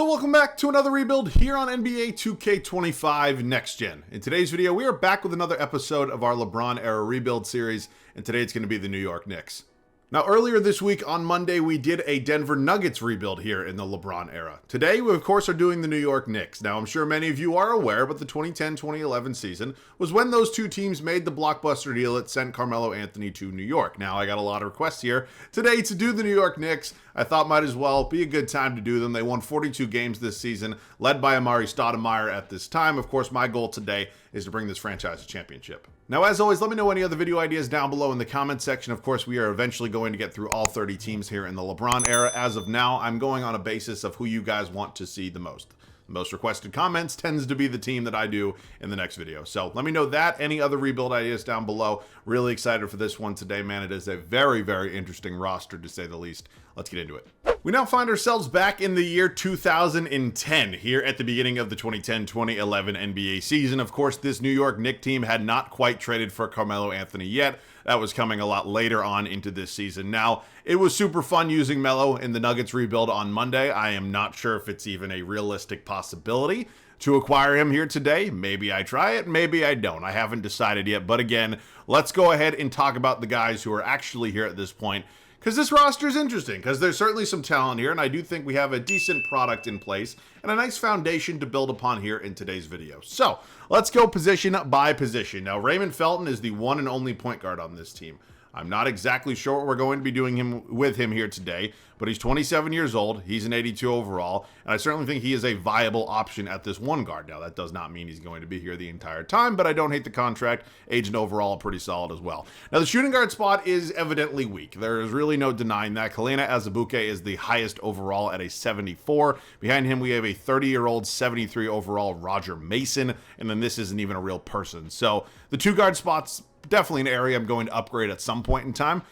So welcome back to another rebuild here on NBA 2K25 Next Gen. In today's video, we are back with another episode of our LeBron Era rebuild series, and today it's going to be the New York Knicks. Now, earlier this week on Monday, we did a Denver Nuggets rebuild here in the LeBron era. Today, we of course are doing the New York Knicks. Now, I'm sure many of you are aware, but the 2010-2011 season was when those two teams made the blockbuster deal that sent Carmelo Anthony to New York. Now, I got a lot of requests here today to do the New York Knicks. I thought might as well be a good time to do them. They won 42 games this season, led by Amari Stoudemire at this time. Of course, my goal today is to bring this franchise a championship. Now, as always, let me know any other video ideas down below in the comment section. Of course, we are eventually going to get through all 30 teams here in the LeBron era. As of now, I'm going on a basis of who you guys want to see the most. The most requested comments tends to be the team that I do in the next video. So let me know that. Any other rebuild ideas down below. Really excited for this one today, man. It is a very, very interesting roster, to say the least. Let's get into it. We now find ourselves back in the year 2010 here at the beginning of the 2010-2011 NBA season. Of course, this New York Knicks team had not quite traded for Carmelo Anthony yet. That was coming a lot later on into this season. Now, it was super fun using Melo in the Nuggets rebuild on Monday. I am not sure if it's even a realistic possibility to acquire him here today. Maybe I try it, maybe I don't. I haven't decided yet. But again, let's go ahead and talk about the guys who are actually here at this point, because this roster is interesting, because there's certainly some talent here, and I do think we have a decent product in place and a nice foundation to build upon here in today's video. So let's go position by position. Now, Raymond Felton is the one and only point guard on this team. I'm not exactly sure what we're going to be doing with him here today, but he's 27 years old. He's an 82 overall, and I certainly think he is a viable option at this one guard. Now, that does not mean he's going to be here the entire time, but I don't hate the contract. Age and overall pretty solid as well. Now, the shooting guard spot is evidently weak. There is really no denying that. Kalena Azubuike is the highest overall at a 74. Behind him, we have a 30-year-old 73 overall Roger Mason, and then this isn't even a real person. So the two guard spots, definitely an area I'm going to upgrade at some point in time.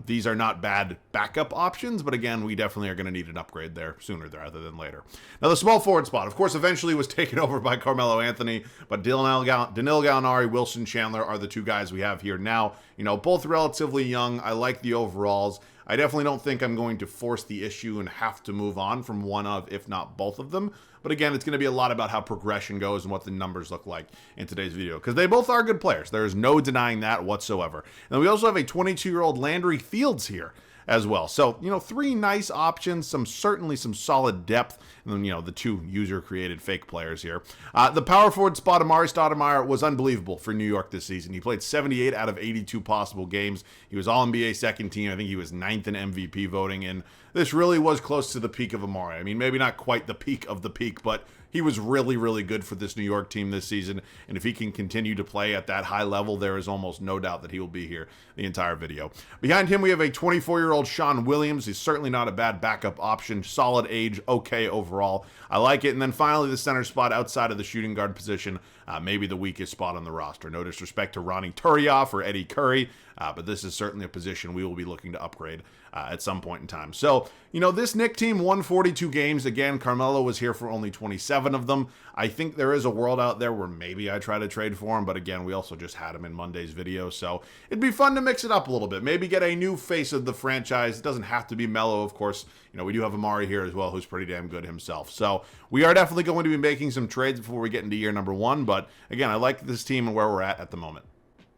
These are not bad backup options, but again, we definitely are going to need an upgrade there sooner rather than later. Now, the small forward spot, of course, eventually was taken over by Carmelo Anthony, but Danilo Gallinari, Wilson Chandler are the two guys we have here now. You know, both relatively young. I like the overalls. I definitely don't think I'm going to force the issue and have to move on from one of, if not both of them. But again, it's going to be a lot about how progression goes and what the numbers look like in today's video, because they both are good players. There's no denying that whatsoever. And we also have a 22-year-old Landry Fields here as well. So, you know, three nice options, certainly some solid depth, and then, you know, the two user-created fake players here. The power forward spot, Amari Stoudemire, was unbelievable for New York this season. He played 78 out of 82 possible games. He was All-NBA second team. I think he was 9th in MVP voting, and this really was close to the peak of Amari. I mean, maybe not quite the peak of the peak, but he was really, really good for this New York team this season, and if he can continue to play at that high level, there is almost no doubt that he will be here the entire video. Behind him, we have a 24-year-old Sean Williams. He's certainly not a bad backup option. Solid age, okay overall. I like it. And then finally, the center spot outside of the shooting guard position, maybe the weakest spot on the roster. No disrespect to Ronnie Turiaf or Eddie Curry, but this is certainly a position we will be looking to upgrade at some point in time. So, you know, this Knicks team won 42 games. Again, Carmelo was here for only 27 of them. I think there is a world out there where maybe I try to trade for him, but again, we also just had him in Monday's video, so it'd be fun to mix it up a little bit. Maybe get a new face of the franchise. It doesn't have to be Melo, of course. You know, we do have Amari here as well, who's pretty damn good himself. So we are definitely going to be making some trades before we get into year number one, but again, I like this team and where we're at the moment.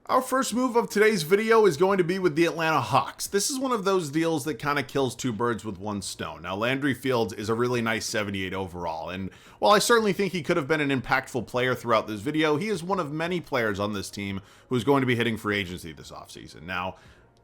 Our first move of today's video is going to be with the Atlanta Hawks. This is one of those deals that kind of kills two birds with one stone. Now, Landry Fields is a really nice 78 overall, and while I certainly think he could have been an impactful player throughout this video, he is one of many players on this team who's going to be hitting free agency this offseason. Now,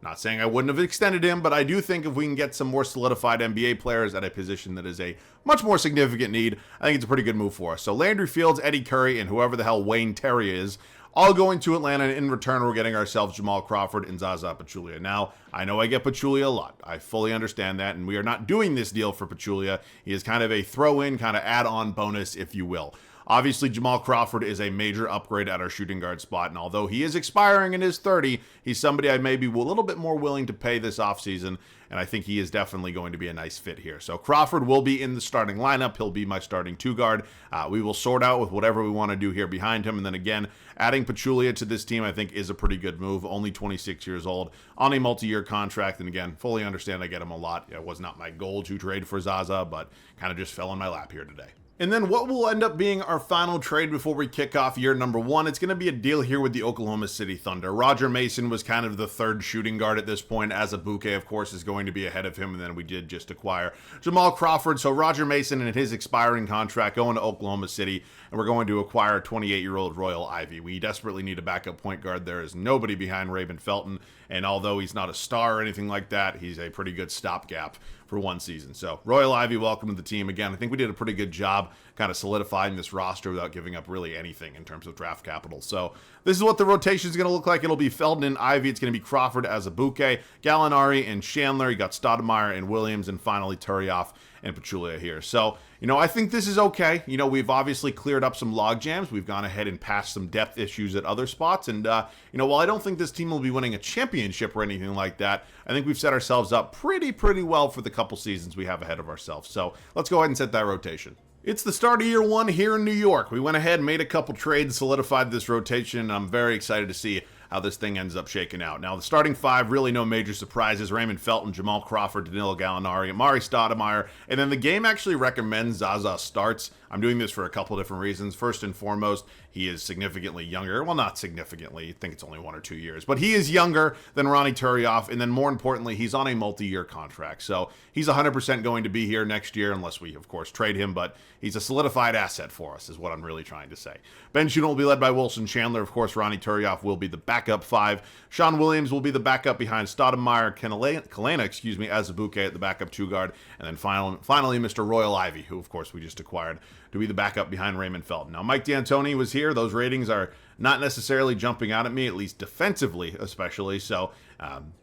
not saying I wouldn't have extended him, but I do think if we can get some more solidified NBA players at a position that is a much more significant need, I think it's a pretty good move for us. So Landry Fields, Eddie Curry, and whoever the hell Wayne Terry is, all going to Atlanta, and in return, we're getting ourselves Jamal Crawford and Zaza Pachulia. Now, I know I get Pachulia a lot. I fully understand that, and we are not doing this deal for Pachulia. He is kind of a throw-in, kind of add-on bonus, if you will. Obviously, Jamal Crawford is a major upgrade at our shooting guard spot, and although he is expiring and is 30, he's somebody I may be a little bit more willing to pay this offseason, and I think he is definitely going to be a nice fit here. So Crawford will be in the starting lineup. He'll be my starting two guard. We will sort out with whatever we want to do here behind him, and then again, adding Pachulia to this team I think is a pretty good move. Only 26 years old, on a multi-year contract, and again, fully understand I get him a lot. It was not my goal to trade for Zaza, but kind of just fell in my lap here today. And then what will end up being our final trade before we kick off year number 1, it's going to be a deal here with the Oklahoma City Thunder. Roger Mason was kind of the third shooting guard at this point, as Abuke, of course, is going to be ahead of him, and then we did just acquire Jamal Crawford. So Roger Mason and his expiring contract going to Oklahoma City, and we're going to acquire 28-year-old Royal Ivey. We desperately need a backup point guard. There is nobody behind Raymond Felton, and although he's not a star or anything like that, he's a pretty good stopgap for one season. So Royal Ivey, welcome to the team. Again, I think we did a pretty good job kind of solidifying this roster without giving up really anything in terms of draft capital. So this is what the rotation is going to look like. It'll be Felton and Ivey. It's going to be Crawford as Abuke, Gallinari and Chandler. You got Stoudemire and Williams, and finally Turioff and Pachulia here. So, I think this is okay. We've obviously cleared up some log jams. We've gone ahead and passed some depth issues at other spots. And, while I don't think this team will be winning a championship or anything like that, I think we've set ourselves up pretty well for the couple seasons we have ahead of ourselves. So let's go ahead and set that rotation. It's the start of year 1 here in New York. We went ahead, made a couple trades, solidified this rotation, and I'm very excited to see how this thing ends up shaking out. Now, the starting 5, really no major surprises. Raymond Felton, Jamal Crawford, Danilo Gallinari, Amari Stoudemire, and then the game actually recommends Zaza starts. I'm doing this for a couple different reasons. First and foremost, he is significantly younger. Well, not significantly. I think it's only 1 or 2 years. But he is younger than Ronnie Turioff, and then more importantly, he's on a multi-year contract. So he's 100% going to be here next year, unless we, of course, trade him. But he's a solidified asset for us, is what I'm really trying to say. Bench unit will be led by Wilson Chandler. Of course, Ronnie Turioff will be the backup 5. Sean Williams will be the backup behind Stoudemire, Kalena, as Abuke at the backup 2 guard. And then finally, Mr. Royal Ivey, who, of course, we just acquired to be the backup behind Raymond Felton. Now, Mike D'Antoni was here. Those ratings are not necessarily jumping out at me, at least defensively especially. So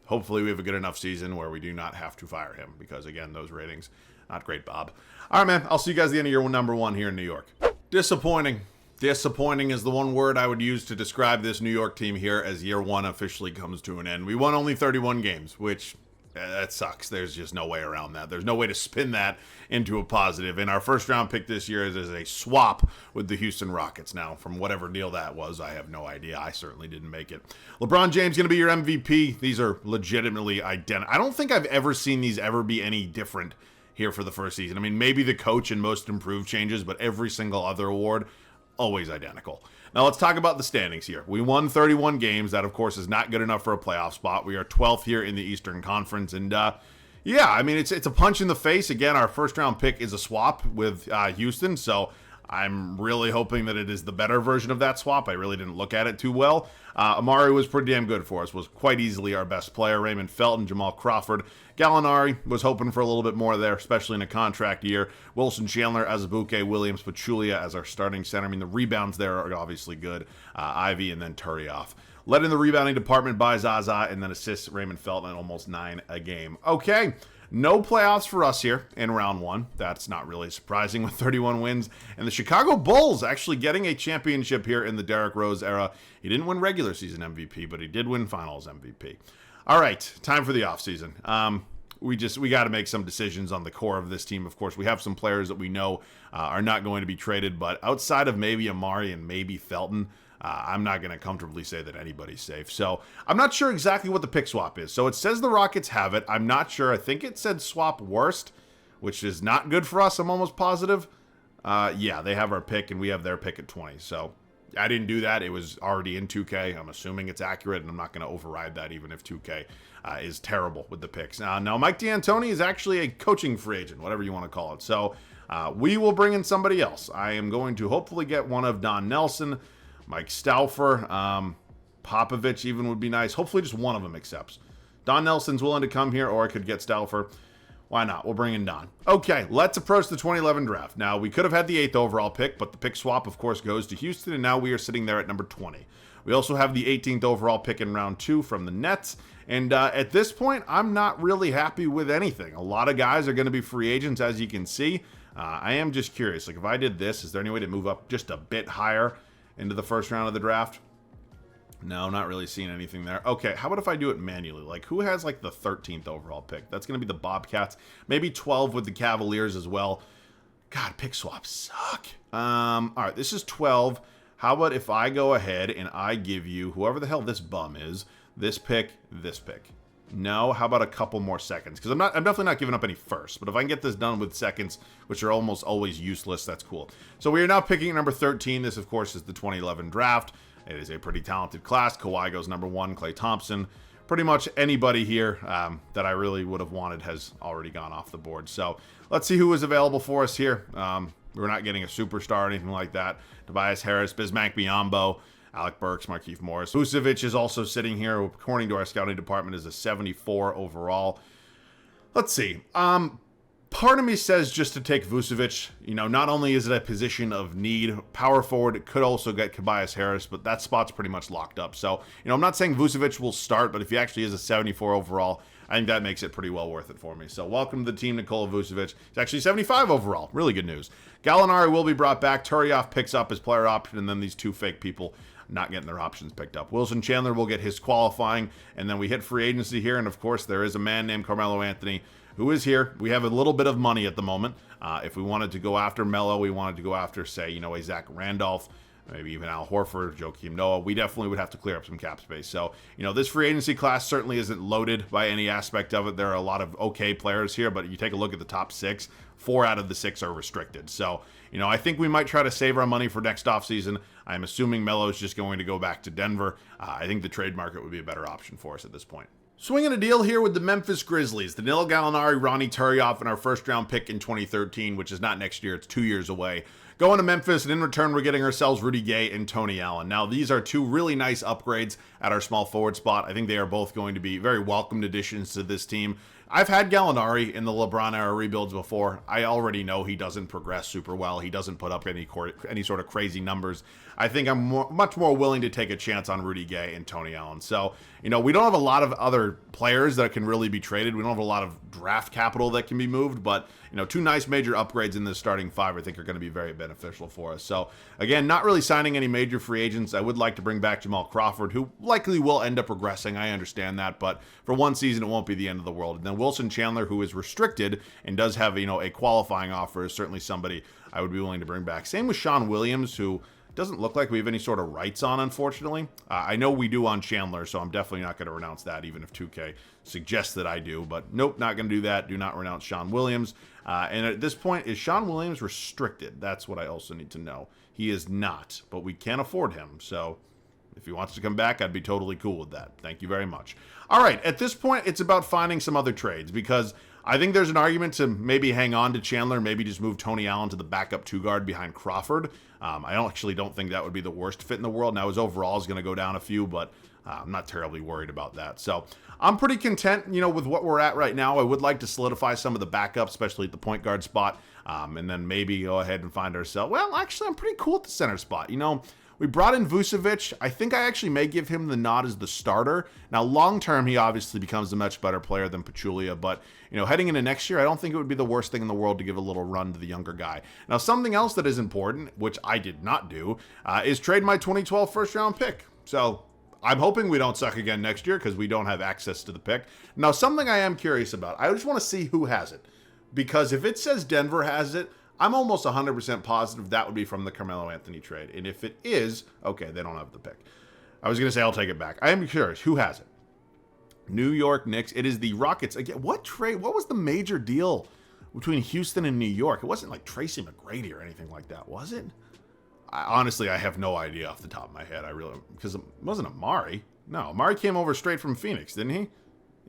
hopefully we have a good enough season where we do not have to fire him because, again, those ratings, not great, Bob. All right, man. I'll see you guys at the end of year number 1 here in New York. Disappointing. Disappointing is the one word I would use to describe this New York team here as year 1 officially comes to an end. We won only 31 games, which that sucks. There's just no way around that. There's no way to spin that into a positive. And our first round pick this year is a swap with the Houston Rockets. Now, from whatever deal that was, I have no idea. I certainly didn't make it. LeBron James going to be your MVP. These are legitimately identical. I don't think I've ever seen these ever be any different here for the first season. I mean, maybe the coach and most improved changes, but every single other award, always identical. Now let's talk about the standings here. We won 31 games. That, of course, is not good enough for a playoff spot. We are 12th here in the Eastern Conference. And, yeah, I mean, it's a punch in the face. Again, our first-round pick is a swap with Houston, so I'm really hoping that it is the better version of that swap. I really didn't look at it too well. Amari was pretty damn good for us, was quite easily our best player. Raymond Felton, Jamal Crawford. Gallinari was hoping for a little bit more there, especially in a contract year. Wilson Chandler, Azubuike, Williams, Pachulia as our starting center. I mean, the rebounds there are obviously good. Ivey and then Turioff. Led in the rebounding department by Zaza, and then assists Raymond Felton at almost 9 a game. Okay. No playoffs for us here in round 1. That's not really surprising with 31 wins. And the Chicago Bulls actually getting a championship here in the Derrick Rose era. He didn't win regular season MVP, but he did win finals MVP. All right, time for the offseason. We got to make some decisions on the core of this team. Of course, we have some players that we know are not going to be traded, but outside of maybe Amari and maybe Felton, I'm not going to comfortably say that anybody's safe. So I'm not sure exactly what the pick swap is. So it says the Rockets have it. I'm not sure. I think it said swap worst, which is not good for us. I'm almost positive. Yeah, they have our pick and we have their pick at 20. So I didn't do that. It was already in 2K. I'm assuming it's accurate, and I'm not going to override that even if 2K is terrible with the picks. Now, Mike D'Antoni is actually a coaching free agent, whatever you want to call it. So we will bring in somebody else. I am going to hopefully get one of Don Nelson, Mike Stauffer, Popovich even would be nice. Hopefully just one of them accepts. Don Nelson's willing to come here, or I could get Stauffer. Why not? We'll bring in Don. Okay, let's approach the 2011 draft. Now, we could have had the 8th overall pick, but the pick swap, of course, goes to Houston, and now we are sitting there at number 20. We also have the 18th overall pick in round 2 from the Nets, and at this point, I'm not really happy with anything. A lot of guys are going to be free agents, as you can see. I am just curious, like if I did this, is there any way to move up just a bit higher into the first round of the draft? No, not really seeing anything there. Okay, how about if I do it manually? Like, who has, like, the 13th overall pick? That's going to be the Bobcats. Maybe 12 with the Cavaliers as well. God, pick swaps suck. All right, this is 12. How about if I go ahead and I give you, whoever the hell this bum is, this pick, this pick? No, how about a couple more seconds? Because I'm definitely not giving up any first. But if I can get this done with seconds, which are almost always useless, that's cool. So we are now picking number 13. This, of course, is the 2011 draft. It is a pretty talented class. Kawhi goes number 1. Klay Thompson. Pretty much anybody here that I really would have wanted has already gone off the board. So let's see who is available for us here. We're not getting a superstar or anything like that. Tobias Harris, Bismack Biyombo, Alec Burks, Markieff Morris. Vucevic is also sitting here, according to our scouting department, is a 74 overall. Let's see. Part of me says just to take Vucevic. You know, not only is it a position of need, power forward, it could also get Tobias Harris, but that spot's pretty much locked up. So, you know, I'm not saying Vucevic will start, but if he actually is a 74 overall, I think that makes it pretty well worth it for me. So welcome to the team, Nikola Vucevic. He's actually 75 overall. Really good news. Gallinari will be brought back. Turioff picks up his player option, and then these two fake people not getting their options picked up. Wilson Chandler will get his qualifying, and then we hit free agency here, and of course there is a man named Carmelo Anthony who is here. We have a little bit of money at the moment. If we wanted to go after Melo, we wanted to go after, say, you know, a Zach Randolph, maybe even Al Horford, Joakim Noah, we definitely would have to clear up some cap space. So, you know, this free agency class certainly isn't loaded by any aspect of it. There are a lot of okay players here, but you take a look at the top 6, 4 out of the 6 are restricted. So, you know, I think we might try to save our money for next offseason. I'm assuming Melo's just going to go back to Denver. I think the trade market would be a better option for us at this point. Swinging a deal here with the Memphis Grizzlies. Danilo Gallinari, Ronnie Turioff, and our first-round pick in 2013, which is not next year, it's 2 years away. Going to Memphis, and in return, we're getting ourselves Rudy Gay and Tony Allen. Now, these are two really nice upgrades at our small forward spot. I think they are both going to be very welcomed additions to this team. I've had Gallinari in the LeBron era rebuilds before. I already know he doesn't progress super well. He doesn't put up any sort of crazy numbers. I think I'm much more willing to take a chance on Rudy Gay and Tony Allen. So, you know, we don't have a lot of other players that can really be traded. We don't have a lot of draft capital that can be moved, but, you know, two nice major upgrades in this starting 5 I think are going to be very beneficial for us. So, again, not really signing any major free agents. I would like to bring back Jamal Crawford, who likely will end up regressing. I understand that, but for one season, it won't be the end of the world. And then Wilson Chandler, who is restricted and does have, you know, a qualifying offer, is certainly somebody I would be willing to bring back. Same with Sean Williams, who doesn't look like we have any sort of rights on, unfortunately. I know we do on Chandler, so I'm definitely not going to renounce that, even if 2K suggests that I do. But nope, not going to do that. Do not renounce Sean Williams. And at this point, is Sean Williams restricted? That's what I also need to know. He is not, but we can't afford him. So if he wants to come back, I'd be totally cool with that. Thank you very much. All right, at this point, it's about finding some other trades, because I think there's an argument to maybe hang on to Chandler, maybe just move Tony Allen to the backup 2 guard behind Crawford. I actually don't think that would be the worst fit in the world. Now, his overall is going to go down a few, but I'm not terribly worried about that. So I'm pretty content, you know, with what we're at right now. I would like to solidify some of the backups, especially at the point guard spot, and then maybe go ahead and find ourselves. Well, actually, I'm pretty cool at the center spot. You know, we brought in Vucevic. I think I actually may give him the nod as the starter. Now, long term, he obviously becomes a much better player than Pachulia, but, you know, heading into next year, I don't think it would be the worst thing in the world to give a little run to the younger guy. Now, something else that is important, which I did not do, is trade my 2012 first-round pick. So I'm hoping we don't suck again next year, because we don't have access to the pick. Now, something I am curious about, I just want to see who has it, because if it says Denver has it, I'm almost 100% positive that would be from the Carmelo Anthony trade. And if it is, okay, they don't have the pick. I was going to say I'll take it back. I am curious. Who has it? New York Knicks. It is the Rockets. Again, what trade? What was the major deal between Houston and New York? It wasn't like Tracy McGrady or anything like that, was it? Honestly, I have no idea off the top of my head. Because it wasn't Amari. No, Amari came over straight from Phoenix, didn't he?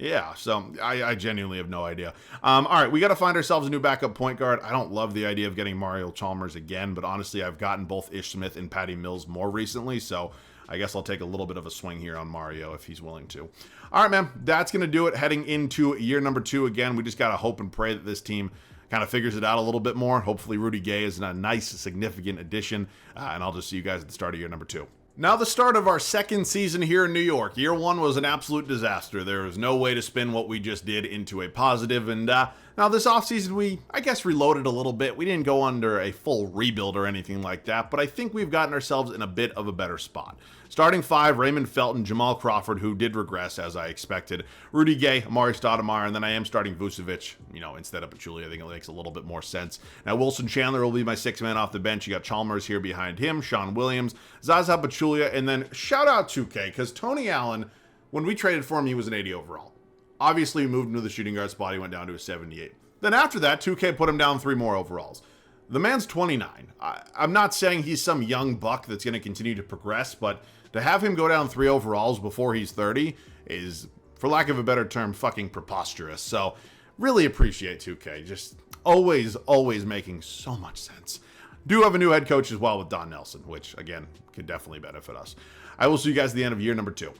Yeah, so I genuinely have no idea. All right, we got to find ourselves a new backup point guard. I don't love the idea of getting Mario Chalmers again, but honestly, I've gotten both Ish Smith and Patty Mills more recently, so I guess I'll take a little bit of a swing here on Mario if he's willing to. All right, man, that's going to do it heading into year number 2. Again, we just got to hope and pray that this team kind of figures it out a little bit more. Hopefully, Rudy Gay is a nice, significant addition, and I'll just see you guys at the start of year number 2. Now, the start of our second season here in New York. Year 1 was an absolute disaster. There was no way to spin what we just did into a positive, and Now, this offseason, we, I guess, reloaded a little bit. We didn't go under a full rebuild or anything like that, but I think we've gotten ourselves in a bit of a better spot. Starting five, Raymond Felton, Jamal Crawford, who did regress as I expected, Rudy Gay, Amari Stoudemire, and then I am starting Vucevic, instead of Pachulia. I think it makes a little bit more sense. Now, Wilson Chandler will be my sixth man off the bench. You got Chalmers here behind him, Sean Williams, Zaza Pachulia, and then shout out 2K, because Tony Allen, when we traded for him, he was an 80 overall. Obviously, he moved into the shooting guard spot. He went down to a 78. Then after that, 2K put him down 3 more overalls. The man's 29. I'm not saying he's some young buck that's going to continue to progress, but to have him go down 3 overalls before he's 30 is, for lack of a better term, fucking preposterous. So, really appreciate 2K. Just always making so much sense. Do have a new head coach as well with Don Nelson, which, again, could definitely benefit us. I will see you guys at the end of year number 2.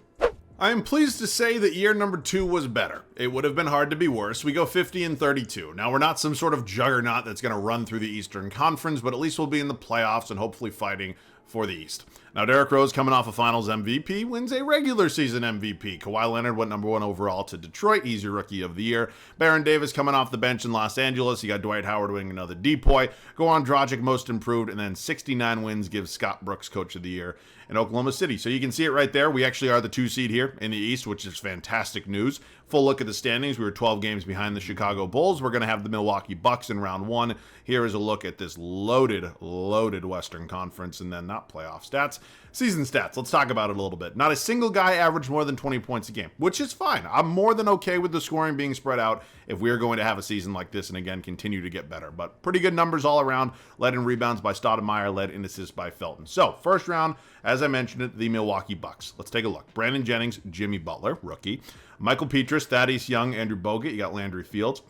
I am pleased to say that year number 2 was better. It would have been hard to be worse. We go 50-32. Now, we're not some sort of juggernaut that's going to run through the Eastern Conference, but at least we'll be in the playoffs and hopefully fighting for the East. Now, Derrick Rose, coming off a Finals MVP, wins a regular season MVP. Kawhi Leonard went number 1 overall to Detroit. He's your Rookie of the Year. Baron Davis coming off the bench in Los Angeles. You got Dwight Howard winning another DPOY. Goran Dragic, Most Improved, and then 69 wins gives Scott Brooks Coach of the Year in Oklahoma City. So you can see it right there. We actually are the 2 seed here in the East, which is fantastic news. Full look at the standings. We were 12 games behind the Chicago Bulls. We're going to have the Milwaukee Bucks in round 1. Here is a look at this loaded Western Conference, and then not playoff stats, season stats. Let's talk about it a little bit. Not a single guy averaged more than 20 points a game, which is fine. I'm more than okay with the scoring being spread out if we are going to have a season like this and, again, continue to get better. But pretty good numbers all around. Led in rebounds by Stoudemire, led in assists by Felton. So, first round, as I mentioned it, the Milwaukee Bucks. Let's take a look. Brandon Jennings, Jimmy Butler, rookie. Michael Petrus, Thaddeus Young, Andrew Bogut. You got Landry Fields.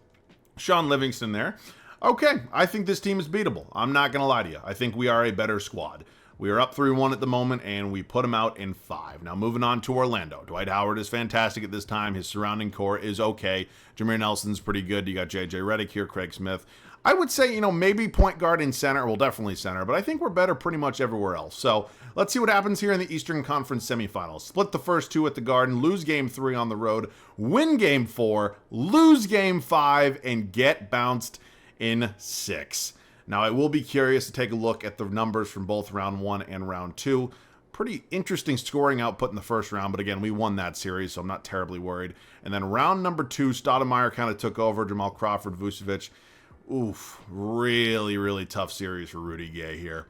Sean Livingston there. Okay, I think this team is beatable. I'm not going to lie to you. I think we are a better squad. We are up 3-1 at the moment, and we put them out in 5. Now, moving on to Orlando. Dwight Howard is fantastic at this time. His surrounding core is okay. Jameer Nelson's pretty good. You got J.J. Redick here, Craig Smith. I would say, maybe point guard and center. Well, definitely center, but I think we're better pretty much everywhere else. So let's see what happens here in the Eastern Conference semifinals. Split the first 2 at the Garden, lose game 3 on the road, win game 4, lose game 5, and get bounced in 6. Now, I will be curious to take a look at the numbers from both round 1 and round 2. Pretty interesting scoring output in the first round, but again, we won that series, so I'm not terribly worried. And then round number 2, Stoudemire kind of took over, Jamal Crawford, Vucevic. Oof, really tough series for Rudy Gay here.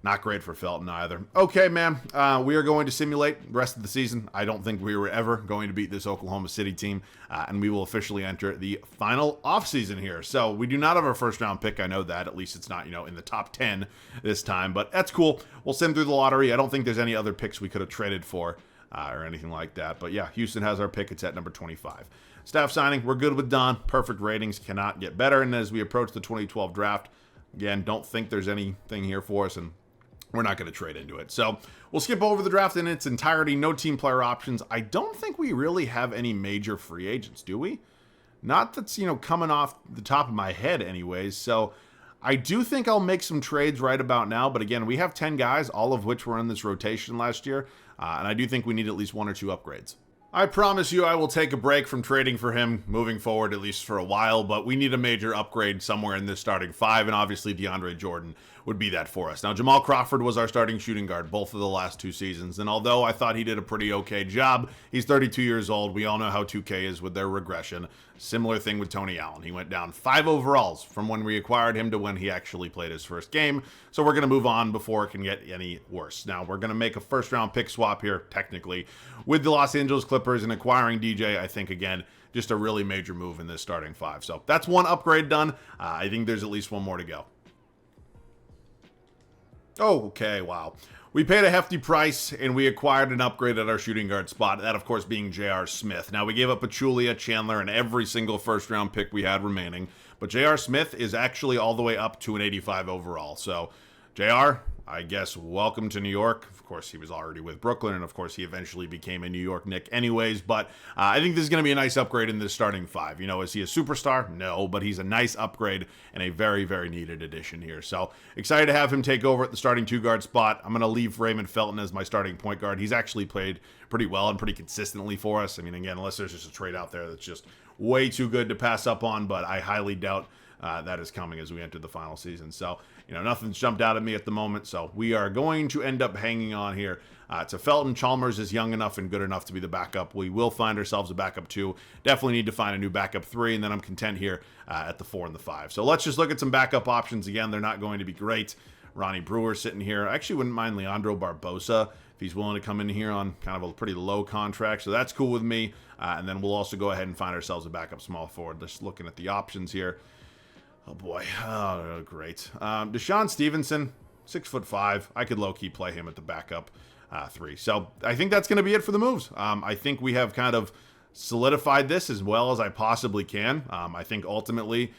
Not great for Felton either. Okay, man, we are going to simulate the rest of the season. I don't think we were ever going to beat this Oklahoma City team, and we will officially enter the final offseason here. So we do not have our first round pick. I know that. At least it's not, in the top 10 this time, but that's cool. We'll sim through the lottery. I don't think there's any other picks we could have traded for or anything like that. But yeah, Houston has our pick. It's at number 25. Staff signing, we're good with Don. Perfect ratings, cannot get better. And as we approach the 2012 draft, again, don't think there's anything here for us, and we're not going to trade into it. So we'll skip over the draft in its entirety. No team player options. I don't think we really have any major free agents, do we? Not that's, coming off the top of my head anyways. So I do think I'll make some trades right about now. But again, we have 10 guys, all of which were in this rotation last year. And I do think we need at least 1 or 2 upgrades. I promise you I will take a break from trading for him moving forward, at least for a while, but we need a major upgrade somewhere in this starting 5, and obviously DeAndre Jordan would be that for us. Now, Jamal Crawford was our starting shooting guard both of the last 2 seasons, and although I thought he did a pretty okay job, he's 32 years old. We all know how 2K is with their regression. Similar thing with Tony Allen. He went down 5 overalls from when we acquired him to when he actually played his first game, so we're going to move on before it can get any worse. Now, we're going to make a first-round pick swap here, technically, with the Los Angeles Clippers and acquiring DJ. I think, again, just a really major move in this starting 5. So that's 1 upgrade done. I think there's at least 1 more to go. Oh, okay, wow. We paid a hefty price, and we acquired an upgrade at our shooting guard spot, that, of course, being J.R. Smith. Now, we gave up Pachulia, Chandler, and every single first-round pick we had remaining, but J.R. Smith is actually all the way up to an 85 overall. So, J.R., I guess, welcome to New York. Of course, he was already with Brooklyn, and of course, he eventually became a New York Knick anyways, but I think this is going to be a nice upgrade in this starting 5. Is he a superstar? No, but he's a nice upgrade and a very, very needed addition here. So, excited to have him take over at the starting 2-guard spot. I'm going to leave Raymond Felton as my starting point guard. He's actually played pretty well and pretty consistently for us. I mean, again, unless there's just a trade out there that's just way too good to pass up on, but I highly doubt that is coming as we enter the final season. So, nothing's jumped out at me at the moment. So we are going to end up hanging on here to Felton. Chalmers is young enough and good enough to be the backup. We will find ourselves a backup 2. Definitely need to find a new backup 3, and then I'm content here at the 4 and the 5. So let's just look at some backup options. Again, they're not going to be great. Ronnie Brewer sitting here. I actually wouldn't mind Leandro Barbosa if he's willing to come in here on kind of a pretty low contract. So that's cool with me. And then we'll also go ahead and find ourselves a backup small forward. Just looking at the options here. Oh boy. Oh, great. Deshaun Stevenson, 6'5". I could low-key play him at the backup 3. So I think that's going to be it for the moves. I think we have kind of solidified this as well as I possibly can. I think ultimately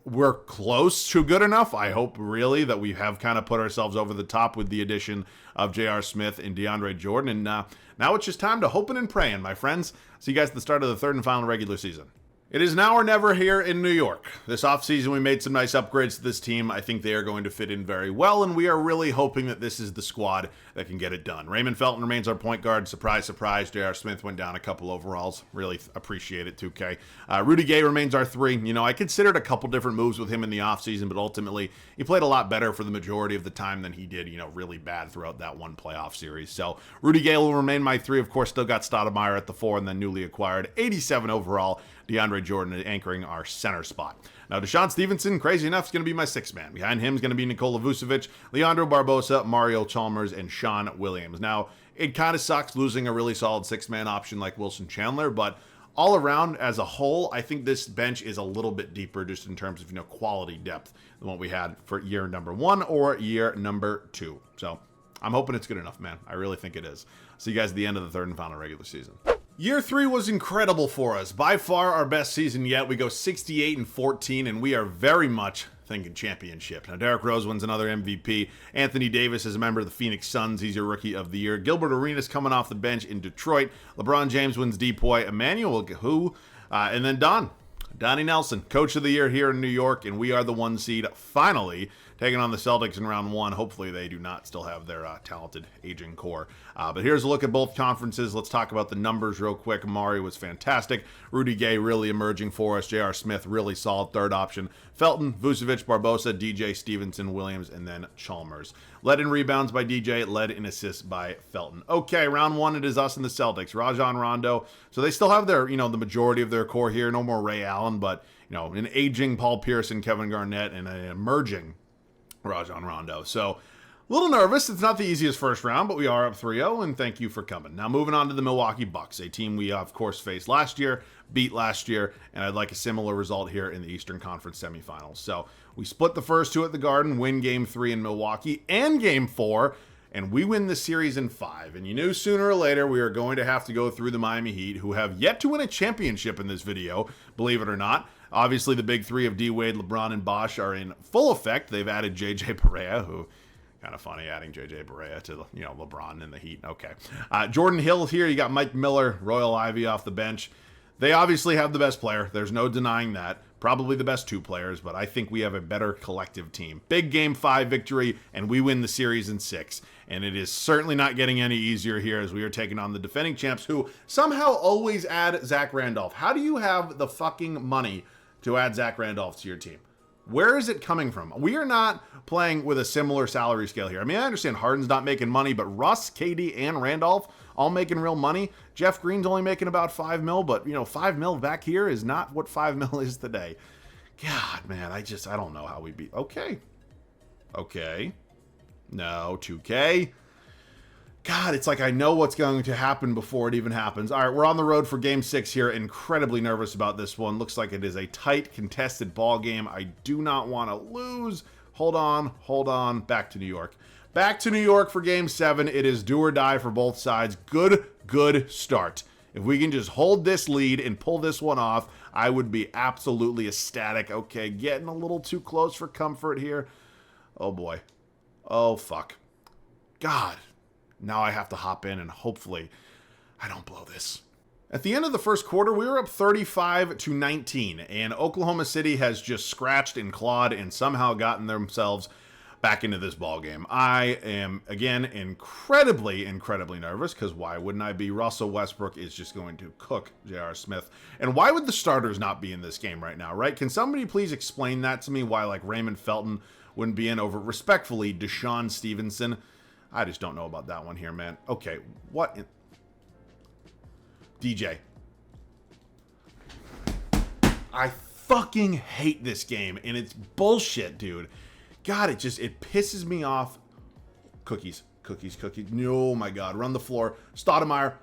we're close to good enough. I hope really that we have kind of put ourselves over the top with the addition of J.R. Smith and DeAndre Jordan. And now it's just time to hoping and praying, my friends. See you guys at the start of the 3rd and final regular season. It is now or never here in New York. This offseason, we made some nice upgrades to this team. I think they are going to fit in very well, and we are really hoping that this is the squad that can get it done. Raymond Felton remains our point guard. Surprise, surprise. J.R. Smith went down a couple overalls. Really appreciate it, 2K. Rudy Gay remains our 3. I considered a couple different moves with him in the offseason, but ultimately, he played a lot better for the majority of the time than he did, really bad throughout that one playoff series. So, Rudy Gay will remain my 3. Of course, still got Stoudemire at the 4, and then newly acquired 87 overall DeAndre Jordan anchoring our center spot. Now, Deshaun Stevenson, crazy enough, is going to be my 6th man. Behind him is going to be Nikola Vucevic, Leandro Barbosa, Mario Chalmers, and Sean Williams. Now, it kind of sucks losing a really solid 6-man option like Wilson Chandler, but all around as a whole, I think this bench is a little bit deeper just in terms of, quality depth than what we had for year number 1 or year number 2. So I'm hoping it's good enough, man. I really think it is. See you guys at the end of the 3rd and final regular season. Year 3 was incredible for us. By far our best season yet. We go 68-14, and we are very much thinking championship. Now, Derrick Rose wins another MVP. Anthony Davis is a member of the Phoenix Suns. He's your rookie of the year. Gilbert Arenas coming off the bench in Detroit. LeBron James wins DPOY. Emmanuel Gahu, and then Donnie Nelson, coach of the year here in New York, and we are the 1 seed finally taking on the Celtics in round 1. Hopefully they do not still have their talented aging core. But here's a look at both conferences. Let's talk about the numbers real quick. Amari was fantastic. Rudy Gay really emerging for us. J.R. Smith, really solid 3rd option. Felton, Vucevic, Barbosa, DJ Stevenson, Williams, and then Chalmers. Led in rebounds by DJ, led in assists by Felton. Okay, round 1, it is us and the Celtics. Rajon Rondo. So they still have their, the majority of their core here. No more Ray Allen, but, an aging Paul Pierce and Kevin Garnett and an emerging Rajon Rondo. So a little nervous. It's not the easiest first round, but we are up 3-0, and thank you for coming. Now moving on to the Milwaukee Bucks, a team we of course faced last year, beat last year, and I'd like a similar result here in the Eastern Conference semifinals. So we split the first 2 at the Garden, win game 3 in Milwaukee and game 4, and we win the series in 5. And you knew sooner or later we are going to have to go through the Miami Heat, who have yet to win a championship in this video, believe it or not. Obviously, the big 3 of D. Wade, LeBron, and Bosh are in full effect. They've added J.J. Barea, who, kind of funny adding J.J. Barea to, LeBron in the Heat. Okay. Jordan Hill here. You got Mike Miller, Royal Ivy off the bench. They obviously have the best player. There's no denying that. Probably the best 2 players, but I think we have a better collective team. Big Game 5 victory, and we win the series in 6. And it is certainly not getting any easier here as we are taking on the defending champs, who somehow always add Zach Randolph. How do you have the fucking money to add Zach Randolph to your team? Where is it coming from? We are not playing with a similar salary scale here. I mean, I understand Harden's not making money, but Russ, KD, and Randolph all making real money. Jeff Green's only making about $5 million, but, $5 million back here is not what $5 million is today. God, man, I don't know how we beat. Okay. No, 2K. God, it's like I know what's going to happen before it even happens. All right, we're on the road for Game 6 here. Incredibly nervous about this one. Looks like it is a tight, contested ball game. I do not want to lose. Hold on. Back to New York. Back to New York for Game 7. It is do or die for both sides. Good start. If we can just hold this lead and pull this one off, I would be absolutely ecstatic. Okay, getting a little too close for comfort here. Oh, boy. Oh, fuck. God. Now I have to hop in and hopefully I don't blow this. At the end of the first quarter, we were up 35-19, and Oklahoma City has just scratched and clawed and somehow gotten themselves back into this ball game. I am, again, incredibly nervous, because why wouldn't I be? Russell Westbrook is just going to cook J.R. Smith. And why would the starters not be in this game right now, right? Can somebody please explain that to me, why, like, Raymond Felton wouldn't be in over, respectfully, Deshaun Stevenson? I just don't know about that one here, man. Okay, what in... DJ. I fucking hate this game, and it's bullshit, dude. God, it pisses me off. Cookies. Oh my God, run the floor. Stoudemire.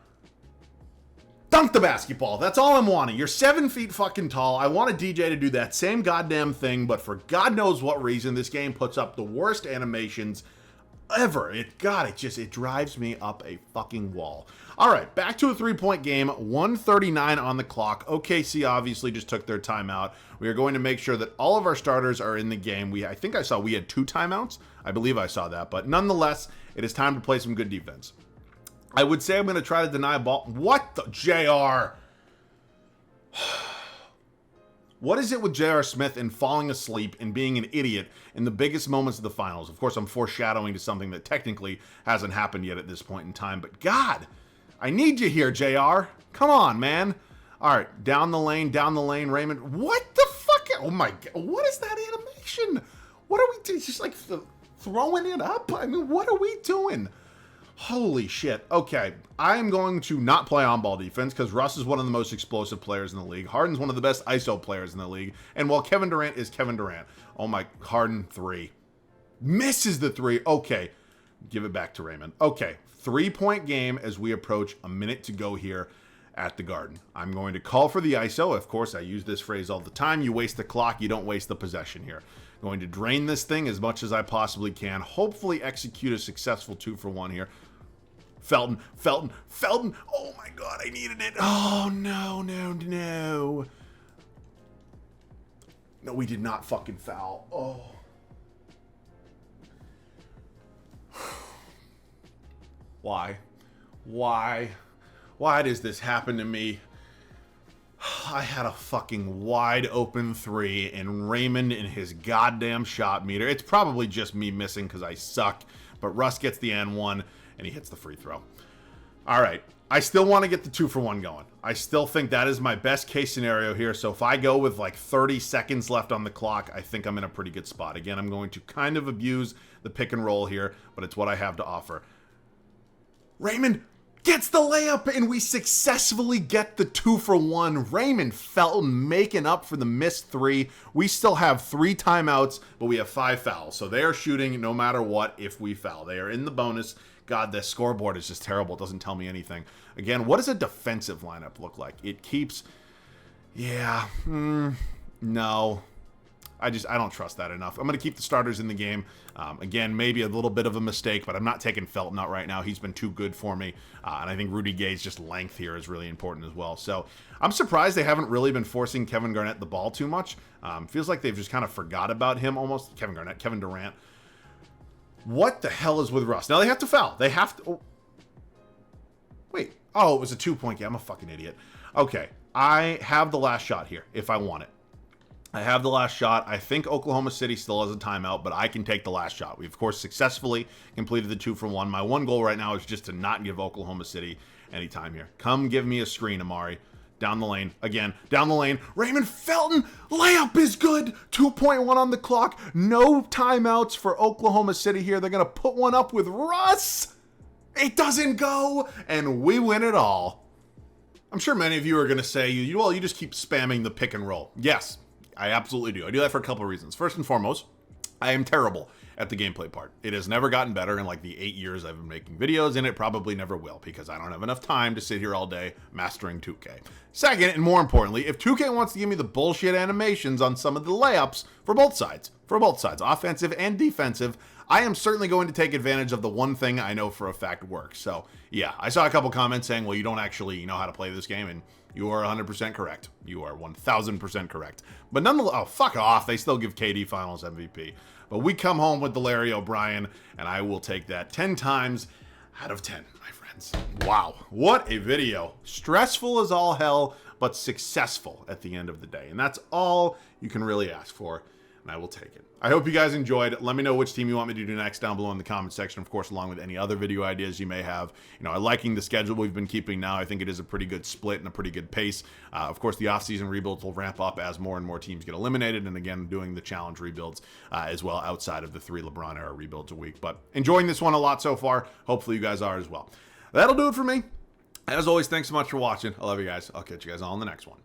Dunk the basketball. That's all I'm wanting. You're 7 feet fucking tall. I want a DJ to do that same goddamn thing, but for God knows what reason, this game puts up the worst animations ever. It drives me up a fucking wall. All right, back to a 3-point game, 1:39 on the clock. OKC obviously just took their timeout. We are going to make sure that all of our starters are in the game. I think I saw we had 2 timeouts. I believe I saw that, but nonetheless, it is time to play some good defense. I would say I'm going to try to deny a ball. What the JR? What is it with J.R. Smith and falling asleep and being an idiot in the biggest moments of the finals? Of course, I'm foreshadowing to something that technically hasn't happened yet at this point in time, but God, I need you here, JR. Come on, man. All right, down the lane, Raymond. What the fuck? Oh my God, what is that animation? What are we doing? Just like throwing it up? I mean, what are we doing? Holy shit. Okay, I am going to not play on-ball defense because Russ is one of the most explosive players in the league. Harden's one of the best ISO players in the league. And while Kevin Durant is Kevin Durant. Oh my, Harden 3. Misses the 3. Okay, give it back to Raymond. Okay, 3-point game as we approach a minute to go here at the Garden. I'm going to call for the ISO. Of course, I use this phrase all the time. You waste the clock, you don't waste the possession here. Going to drain this thing as much as I possibly can. Hopefully execute a successful 2-for-1 here. Felton. Oh my God, I needed it. Oh, no. No, we did not fucking foul. Oh. Why? Why does this happen to me? I had a fucking wide open 3 and Raymond in his goddamn shot meter. It's probably just me missing because I suck, but Russ gets the N1 and he hits the free throw. All right, I still want to get the 2-for-1 going. I still think that is my best case scenario here. So if I go with like 30 seconds left on the clock, I think I'm in a pretty good spot. Again, I'm going to kind of abuse the pick and roll here, but it's what I have to offer. Raymond gets the layup, and we successfully get the 2-for-1. Raymond Felton making up for the missed 3. We still have 3 timeouts, but we have 5 fouls. So they are shooting no matter what if we foul. They are in the bonus. God, this scoreboard is just terrible. It doesn't tell me anything. Again, what does a defensive lineup look like? It keeps... Yeah. No. I don't trust that enough. I'm going to keep the starters in the game. Again, maybe a little bit of a mistake, but I'm not taking Felton out right now. He's been too good for me. And I think Rudy Gay's just length here is really important as well. So I'm surprised they haven't really been forcing Kevin Garnett the ball too much. Feels like they've just kind of forgot about him almost. Kevin Durant. What the hell is with Russ? Now they have to foul. They have to... Oh. Wait. Oh, it was a 2-point game. I'm a fucking idiot. Okay. I have the last shot here if I want it. I have the last shot. I think Oklahoma City still has a timeout, but I can take the last shot. We, of course, successfully completed the 2-for-1. My one goal right now is just to not give Oklahoma City any time here. Come give me a screen, Amari. Down the lane. Again, down the lane. Raymond Felton. Layup is good. 2.1 on the clock. No timeouts for Oklahoma City here. They're going to put one up with Russ. It doesn't go, and we win it all. I'm sure many of you are going to say, well, you just keep spamming the pick and roll. Yes, I absolutely do. I do that for a couple of reasons. First and foremost, I am terrible at the gameplay part. It has never gotten better in like the 8 years I've been making videos, and it probably never will because I don't have enough time to sit here all day mastering 2K. Second, and more importantly, if 2K wants to give me the bullshit animations on some of the layups for both sides, offensive and defensive, I am certainly going to take advantage of the one thing I know for a fact works. So yeah, I saw a couple comments saying, well, you don't actually know how to play this game, and you are 100% correct. You are 1,000% correct. But nonetheless, oh, fuck off. They still give KD Finals MVP. But we come home with the Larry O'Brien, and I will take that 10 times out of 10, my friends. Wow, what a video. Stressful as all hell, but successful at the end of the day. And that's all you can really ask for. and I will take it. I hope you guys enjoyed. Let me know which team you want me to do next down below in the comment section, of course, along with any other video ideas you may have. I'm liking the schedule we've been keeping now. I think it is a pretty good split and a pretty good pace. Of course, the offseason rebuilds will ramp up as more and more teams get eliminated, and again, doing the challenge rebuilds as well outside of the 3 LeBron era rebuilds a week. But enjoying this one a lot so far. Hopefully you guys are as well. That'll do it for me. As always, thanks so much for watching. I love you guys. I'll catch you guys all in the next one.